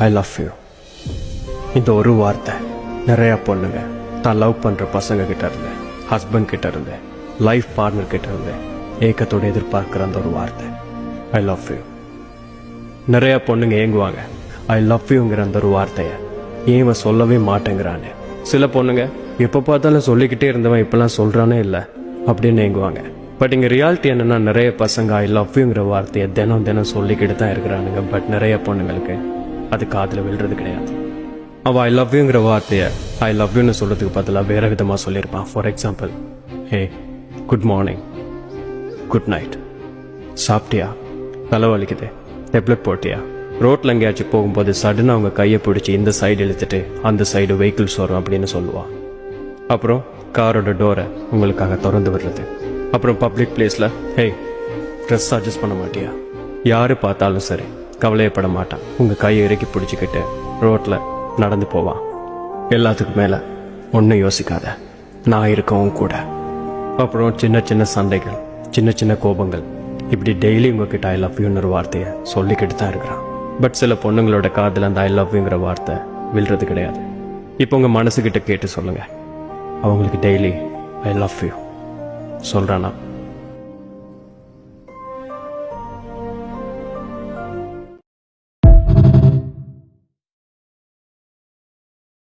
I love you. இந்த ஒரு வார்த்தை நிறையா பொண்ணுங்க தான் லவ் பண்ணுற பசங்க கிட்ட இருந்து, ஹஸ்பண்ட் கிட்ட இருந்து, லைஃப் பார்ட்னர் கிட்ட இருந்து ஏக்கத்தோடு எதிர்பார்க்குற அந்த ஒரு வார்த்தை ஐ லவ் யூ. நிறையா பொண்ணுங்க ஏங்குவாங்க ஐ லவ் யூங்கிற அந்த ஒரு வார்த்தையை ஏன் இவன் சொல்லவே மாட்டேங்கிறான்னு. சில பொண்ணுங்க எப்போ பார்த்தாலும் சொல்லிக்கிட்டே இருந்தவன் இப்பெல்லாம் சொல்கிறானே இல்லை அப்படின்னு ஏங்குவாங்க. பட் இங்கே ரியாலிட்டி என்னென்னா, நிறைய பசங்க ஐ லவ் யூங்கிற வார்த்தையை தினம் தினம் சொல்லிக்கிட்டு தான் இருக்கிறானுங்க. பட் நிறைய பொண்ணுங்களுக்கு அது காதில் விழுறது கிடையாது. அவள் ஐ லவ் யூங்கிற வார்த்தையை ஐ லவ் யூன்னு சொல்கிறதுக்கு பதிலாக வேறு விதமாக சொல்லியிருப்பான். For example, hey good morning, good night, சாப்பிட்டியா, தலைவலிக்குது, டெப்லெட் போட்டியா. ரோட்டில் எங்கேயாச்சும் போகும்போது சடனாக அவங்க கையை பிடிச்சி இந்த சைடு இழுத்துட்டு அந்த சைடு வெஹிக்கிள்ஸ் வரும் அப்படின்னு சொல்லுவாள். அப்புறம் காரோட டோரை உங்களுக்காக திறந்து விடுறது. அப்புறம் பப்ளிக் பிளேஸில் ஹே ட்ரெஸ் அட்ஜஸ்ட் பண்ண மாட்டியா. யார் பார்த்தாலும் சரி கவலையப்பட மாட்டான், உங்கள் கையை இறக்கி பிடிச்சிக்கிட்டு ரோட்டில் நடந்து போவான். எல்லாத்துக்கும் மேலே ஒன்றும் யோசிக்காத, நான் இருக்கவும் கூட. அப்புறம் சின்ன சின்ன சண்டைகள், சின்ன சின்ன கோபங்கள், இப்படி டெய்லி உங்ககிட்ட ஐ லவ் யூன்னு ஒரு வார்த்தையை சொல்லிக்கிட்டு தான் இருக்கிறான். பட் சில பொண்ணுங்களோட காதில் அந்த ஐ லவ் யூங்கிற வார்த்தை விழுறது கிடையாது. இப்போ உங்கள் மனசுக்கிட்ட கேட்டு சொல்லுங்கள், அவங்களுக்கு டெய்லி ஐ லவ் யூ சொல்கிறானா?